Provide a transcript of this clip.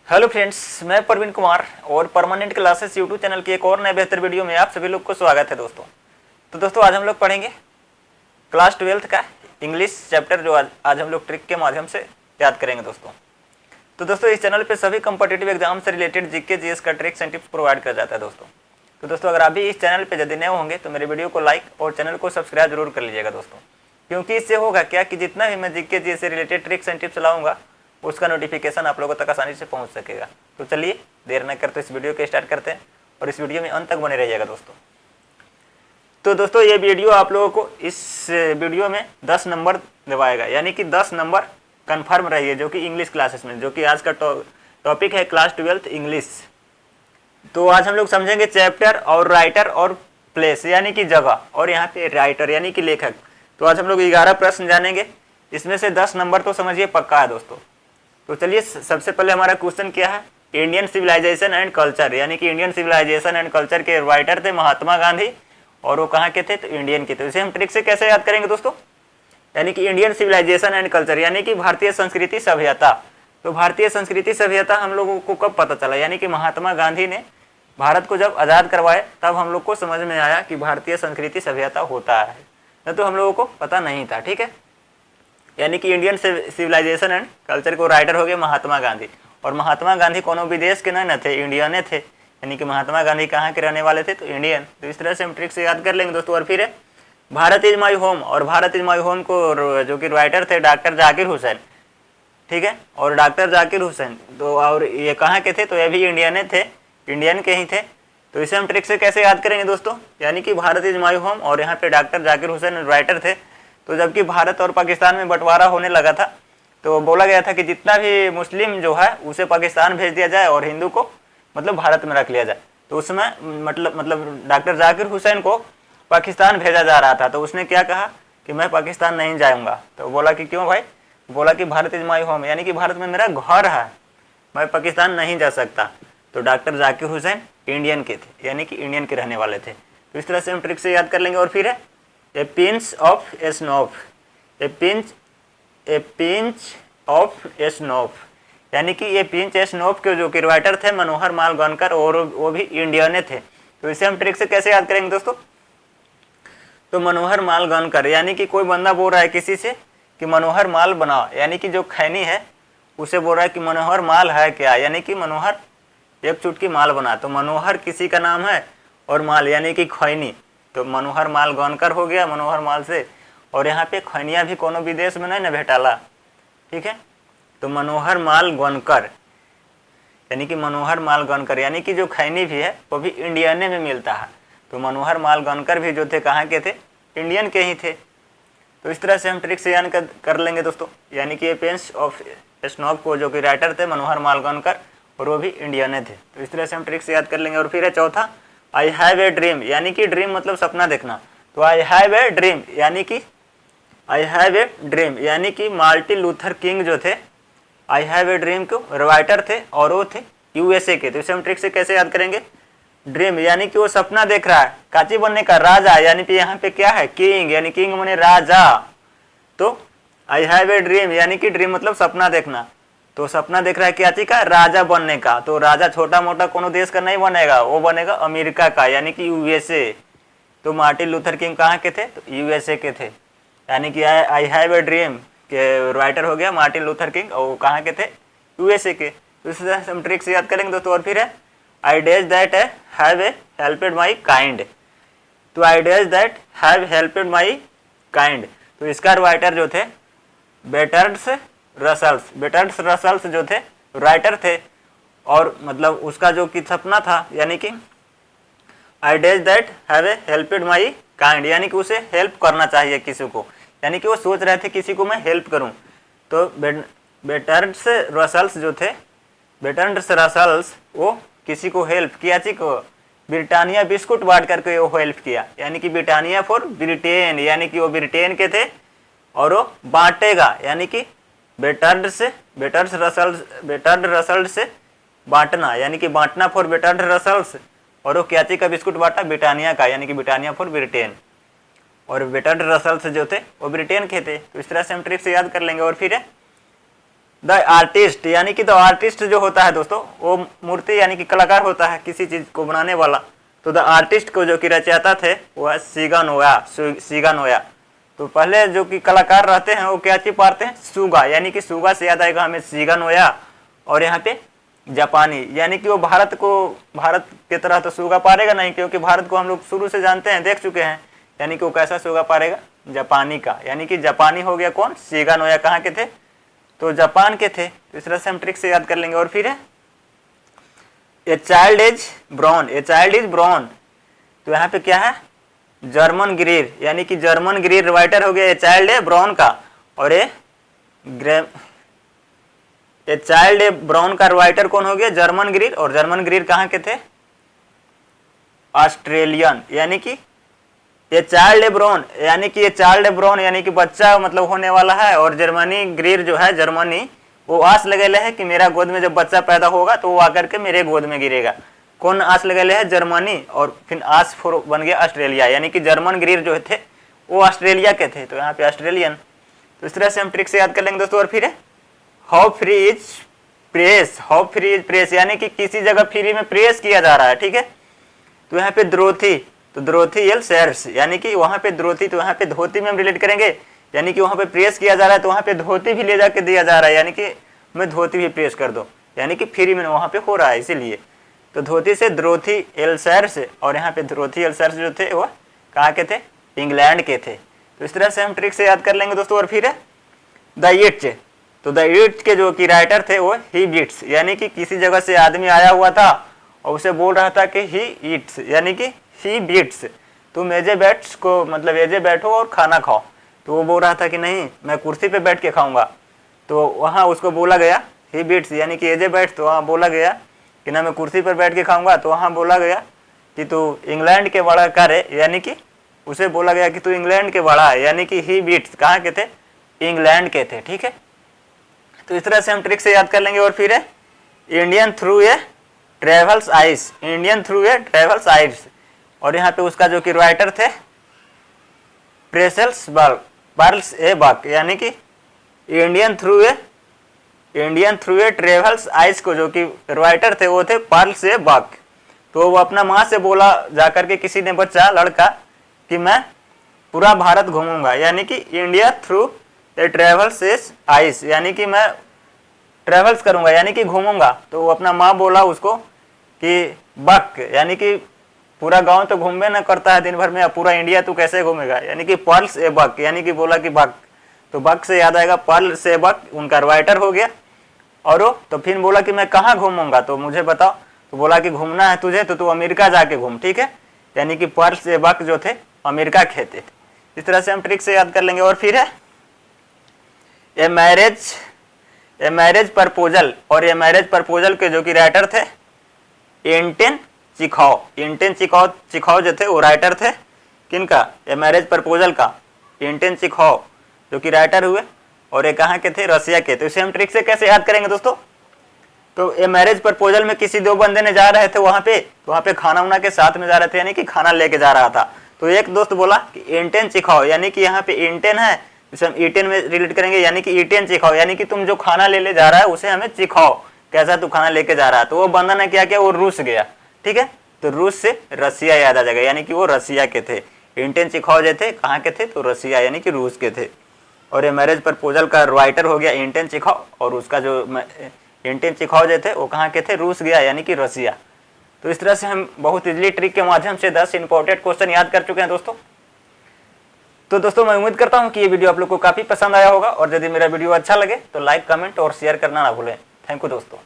Hello friends, मैं प्रवीण कुमार और permanent classes YouTube channel की एक और नए बेहतर वीडियो में आप सभी लोग को स्वागत है दोस्तों। तो दोस्तों आज हम लोग पढ़ेंगे क्लास 12th का इंग्लिश चैप्टर, जो आज हम लोग ट्रिक के माध्यम से याद करेंगे दोस्तों। तो दोस्तों इस चैनल पे सभी कॉम्पिटिटिव एग्जाम से रिलेटेड जीके जीएस का ट्रिक्स एंड टिप्स प्रोवाइड किया जाता है दोस्तों। तो दोस्तों अगर आप भी इस चैनल पर यदि नए होंगे तो मेरे वीडियो को लाइक और चैनल को सब्सक्राइब जरूर कर लीजिएगा दोस्तों, क्योंकि इससे होगा क्या कि जितना भी मैं जीके जीएस से रिलेटेड ट्रिक्स एंड टिप्स लाऊंगा उसका नोटिफिकेशन आप लोगों तक आसानी से पहुंच सकेगा। तो चलिए देर न करते इस वीडियो को स्टार्ट करते हैं और इस वीडियो में अंत तक बने रहिएगा दोस्तों। तो दोस्तों ये वीडियो आप लोगों को इस वीडियो में 10 नंबर दिवाएगा, यानी कि 10 नंबर कन्फर्म रहिए, जो कि इंग्लिश क्लासेस में, जो कि आज का टॉपिक है क्लास 12th इंग्लिश। तो आज हम लोग समझेंगे चैप्टर और राइटर और प्लेस यानी कि जगह, और यहाँ पे राइटर यानी कि लेखक। तो आज हम लोग 11 प्रश्न जानेंगे, इसमें से 10 नंबर तो समझिए पक्का है दोस्तों। तो चलिए सबसे पहले हमारा क्वेश्चन क्या है, इंडियन सिविलाइजेशन एंड कल्चर, यानी कि इंडियन सिविलाइजेशन एंड कल्चर के राइटर थे महात्मा गांधी, और वो कहाँ के थे, तो इंडियन के थे। इसे हम ट्रिक से कैसे याद करेंगे दोस्तों, यानी कि इंडियन सिविलाइजेशन एंड कल्चर यानी कि भारतीय संस्कृति सभ्यता। तो भारतीय संस्कृति सभ्यता हम लोगों को कब पता चला, यानी कि महात्मा गांधी ने भारत को जब आज़ाद करवाए तब हम लोग को समझ में आया कि भारतीय संस्कृति सभ्यता होता है, न तो हम लोगों को पता नहीं था। ठीक है, यानी कि इंडियन सिविलाइजेशन एंड कल्चर को राइटर हो गए महात्मा गांधी, और महात्मा गांधी कोनो भी देश के न थे, इंडियन थे, यानी कि महात्मा गांधी कहाँ के रहने वाले थे, तो इंडियन। तो इस तरह से हम ट्रिक से याद कर लेंगे दोस्तों। और फिर है भारत इज माई होम, और भारत इज माई होम को जो कि राइटर थे डॉक्टर जाकिर हुसैन। ठीक है, और डॉक्टर जाकिर हुसैन तो और ये कहाँ के थे, तो ये भी इंडियन थे, इंडियन के ही थे। तो इसे हम ट्रिक से कैसे याद करेंगे दोस्तों, यानी कि भारत इज माई होम और यहाँ पे डॉक्टर जाकिर हुसैन राइटर थे। तो जबकि भारत और पाकिस्तान में बंटवारा होने लगा था तो बोला गया था कि जितना भी मुस्लिम जो है उसे पाकिस्तान भेज दिया जाए और हिंदू को मतलब भारत में रख लिया जाए। तो उसमें मतलब डॉक्टर जाकिर हुसैन को पाकिस्तान भेजा जा रहा था, तो उसने क्या कहा कि मैं पाकिस्तान नहीं जाऊँगा। तो बोला कि क्यों भाई, बोला कि भारत इज माई होम, यानी कि भारत में मेरा घर है, मैं पाकिस्तान नहीं जा सकता। तो डॉक्टर जाकिर हुसैन इंडियन के थे, यानी कि इंडियन के रहने वाले थे। तो इस तरह से हम ट्रिक से याद कर लेंगे। और फिर है a pinch of snuff, a pinch of snuff, यानी कि ये पिंच स्नोफ के जो कि राइटर थे मनोहर माल गनकर, और वो भी इंडियन थे। तो इसे हम ट्रिक से कैसे याद करेंगे दोस्तों, तो मनोहर माल गनकर, यानी कि कोई बंदा बोल रहा है किसी से कि मनोहर माल बनाओ, यानी कि जो खैनी है उसे बोल रहा है कि मनोहर माल है क्या, यानी कि मनोहर एक चुटकी माल बना। तो मनोहर किसी का नाम है और माल यानी कि खैनी, तो मनोहर माल गनकर हो गया मनोहर माल से। और यहाँ पे खैनिया भी कोनो विदेश में नहीं ना भेटाला। ठीक है, तो मनोहर माल गनकर यानी कि मनोहर माल गनकर, यानी कि जो खैनी भी है वो भी इंडियन में मिलता है। तो मनोहर माल गनकर भी जो थे कहाँ के थे, इंडियन के ही थे। तो इस तरह से हम ट्रिक से याद कर लेंगे दोस्तों, यानी कि ये पेंस ऑफ स्नोफ को जो कि राइटर थे मनोहर माल गनकर, और वो भी इंडियन थे। तो इस तरह से हम ट्रिक से याद कर लेंगे। और फिर है चौथा आई हैव ए ड्रीम, यानी कि ड्रीम मतलब सपना देखना। तो आई हैव ए ड्रीम, यानी कि आई हैव ए ड्रीम, यानी कि मार्टिन लूथर किंग जो थे आई हैव ए ड्रीम को राइटर थे, और वो थे यूएसए के। तो इसे हम ट्रिक से कैसे याद करेंगे, ड्रीम यानी कि वो सपना देख रहा है काची बनने का, राजा, यानी कि यहाँ पे क्या है किंग, यानी किंग माने राजा। तो आई हैव ए ड्रीम यानी कि ड्रीम मतलब सपना देखना, तो सपना देख रहा है क्या चीज का, राजा बनने का। तो राजा छोटा मोटा कोनो देश का नहीं बनेगा, वो बनेगा अमेरिका का, यानी कि यूएसए। तो मार्टिन लूथर किंग कहाँ के थे, तो यूएसए के थे, यानी कि आई हैव ए ड्रीम के राइटर हो गया मार्टिन लूथर किंग, और वो कहाँ के थे, यूएसए के। तो इस तरह से हम ट्रिक से याद करेंगे दोस्तों। और फिर है ideas that have helped my kind, तो ideas that have helped my kind, तो इसका राइटर जो थे बेटर्स रसल्स जो थे राइटर थे, और मतलब उसका जो कि सपना था, यानी कि ideas that have helped my kind, यानी कि उसे हेल्प करना चाहिए किसी को, यानी कि वो सोच रहे थे किसी को मैं हेल्प करूं। तो बेटर्स रसल्स जो थे, बेटर्स रसल्स वो किसी को हेल्प किया, चीज को ब्रिटानिया बिस्कुट बांट करके वो हेल्प किया, यानी कि ब्रिटानिया फॉर ब्रिटेन, यानी कि वो ब्रिटेन के थे और वो बांटेगा, यानी कि बेटर्ड रसल्स से बांटना, यानी कि बांटना फॉर बेटर्ड रसल्स, और वो क्या का बिस्कुट बांटा, ब्रिटानिया का, यानी कि ब्रिटानिया फॉर ब्रिटेन। और बेटर्ड रसल्स जो थे वो ब्रिटेन के थे। तो इस तरह से हम ट्रिक से याद कर लेंगे। और फिर है द आर्टिस्ट यानी कि द आर्टिस्ट जो होता है दोस्तों वो मूर्ति यानी कि कलाकार होता है किसी चीज को बनाने वाला। तो द आर्टिस्ट को जो कि रचयिता थे वो है सीगा नोया। तो पहले जो कि कलाकार रहते हैं वो क्या चीज पारते हैं, सुगा, यानी कि सुगा से याद आएगा हमें सीगा नोया। और यहाँ पे जापानी यानी कि वो भारत की तरह तो सुगा पारेगा नहीं, क्योंकि भारत को हम लोग शुरू से जानते हैं, देख चुके हैं, यानी कि वो कैसा सुगा पारेगा, जापानी का। यानी कि जापानी हो गया कौन, सीगा नोया। कहाँ के थे, तो जापान के थे। तो इस तरह से हम ट्रिक से याद कर लेंगे। और फिर है ए चाइल्ड इज ब्राउन, तो यहाँ पे क्या है, जर्मन ग्रीर, यानी कि जर्मन ग्रीर राइटर हो गया, ए चाइल्ड है ब्राउन का। और ए चाइल्ड ए ब्राउन का राइटर कौन हो गया, जर्मन ग्रीर। और जर्मन ग्रीर कहाँ के थे, ऑस्ट्रेलियन। यानी कि ये चाइल्ड ए ब्राउन, यानी कि ये चाइल्ड ए ब्राउन यानी कि बच्चा मतलब होने वाला है। और जर्मनी ग्रीर जो है, जर्मनी, वो आस लगेले है कि मेरा गोद में जब बच्चा पैदा होगा तो वो आकर के मेरे गोद में गिरेगा। कौन आस लगेले है, जर्मनी। और फिर आस फोर बन गया ऑस्ट्रेलिया, यानी कि जर्मन ग्रीर जो थे वो ऑस्ट्रेलिया के थे, तो यहाँ पे ऑस्ट्रेलियन। तो इस तरह से हम ट्रिक से याद कर लेंगे दोस्तों। और फिर है हाउ फ्री इज प्रेस, यानी कि किसी जगह फ्री में प्रेस किया जा रहा है, ठीक है। तो यहाँ पे द्रोथी, तो द्रोथी एल सेर्स, यानी कि वहाँ पे द्रोथी, तो यहाँ पे धोती में हम रिलेट करेंगे, यानी कि वहाँ पे प्रेस किया जा रहा है तो वहाँ पे धोती भी ले जाके दिया जा रहा है, यानी कि मैं धोती भी प्रेस कर दो, यानी कि फ्री में वहाँ पे हो रहा है इसीलिए। तो धोती से द्रोथी एल सेर्स। और यहाँ पे द्रोथी एल सेर्स जो थे वो कहाँ के थे, इंग्लैंड के थे। तो इस तरह से हम ट्रिक से याद कर लेंगे दोस्तों। और फिर है द इट्स, तो द इट्स के जो कि राइटर थे वो ही बीट्स, यानी कि किसी जगह से आदमी आया हुआ था और उसे बोल रहा था कि ही ईट्स, यानी कि ही बीट्स, तुम एजे बैट्स को मतलब एजे बैठो और खाना खाओ। तो वो बोल रहा था कि नहीं मैं कुर्सी पे बैठ के खाऊंगा। तो वहाँ उसको बोला गया ही बीट्स, यानी कि एजे बैट्स, तो वहाँ बोला गया कि ना मैं कुर्सी पर बैठ के खाऊंगा। तो वहाँ बोला गया कि तू इंग्लैंड के बड़ा करे, यानी कि उसे बोला गया कि तू इंग्लैंड के बड़ा है, यानी कि ही बीट्स कहाँ के थे, इंग्लैंड के थे, ठीक है। तो इस तरह से हम ट्रिक से याद कर लेंगे। और फिर है Indian through a travels ice, Indian through a travels ice. और यहाँ पे उसका जो कि राइटर थे प्रेसेल्स बर्ल्स ए बक, यानी कि Indian through a travels ice को जो कि राइटर थे वो थे पर्ल्स ए बक। तो वो अपना माँ से बोला जाकर के किसी ने बच्चा लड़का कि मैं पूरा भारत घूमूंगा, यानी कि India through a travels S ice, यानी कि मैं ट्रेवल्स करूंगा यानी कि घूमूंगा। तो वो अपना माँ बोला उसको कि बक, यानी कि पूरा गांव तो घूमबे न करता है दिन भर में, पूरा इंडिया तू कैसे घूमेगा, यानी कि पर्ल्स ए बक, यानी कि बोला कि बक। तो बक से याद आएगा पर्ल से बक, उनका राइटर हो गया। और वो तो फिर बोला कि मैं कहाँ घूमूंगा, तो मुझे बताओ। तो बोला कि घूमना है तुझे तो तू अमेरिका जाके घूम, ठीक है। यानी कि पर्ल से बक जो थे अमेरिका के थे। इस तरह से हम ट्रिक से याद कर लेंगे। और फिर है ए मैरिज प्रपोजल, और ये मैरिज प्रपोजल के जो कि राइटर थे एंटन चिखाओ जो थे वो राइटर थे किनका, ये मैरिज प्रपोजल का एंटन चिखाओ जो कि राइटर हुए। और ये कहाँ के थे, रसिया के। तो इसे हम ट्रिक से कैसे याद करेंगे दोस्तों। तो ये मैरिज प्रपोजल में किसी दो बंदे ने जा रहे थे वहाँ पे खाना उना के साथ में जा रहे थे, यानी कि खाना लेके जा रहा था। तो एक दोस्त बोला कि एंटन चिखाओ, यानी कि यहाँ पे एंटन है, इसे हम ईटेन में रिलेट करेंगे, यानी कि ईटेन चिखाओ, यानी कि तुम जो खाना ले जा रहा है उसे हमें चिखाओ, कैसा तू खाना लेके जा रहा है। तो वो बंदा ने क्या किया, वो रूस गया, ठीक है। तो रूस से रसिया याद आ जाएगा, यानी कि वो रसिया के थे। एंटन चिखाओ जो थे कहाँ के थे, तो रसिया यानी कि रूस के थे। और ये मैरिज प्रपोजल का राइटर हो गया एंटन चिखाओ, और उसका जो एंटन चिखाओ जो थे वो कहाँ के थे, रूस गया यानी कि रसिया। तो इस तरह से हम बहुत इजली ट्रिक के माध्यम से 10 इंपॉर्टेंट क्वेश्चन याद कर चुके हैं दोस्तों। तो दोस्तों मैं उम्मीद करता हूँ कि ये वीडियो आप लोग को काफी पसंद आया होगा, और यदि मेरा वीडियो अच्छा लगे तो लाइक, कमेंट और शेयर करना ना भूलें। थैंक यू दोस्तों।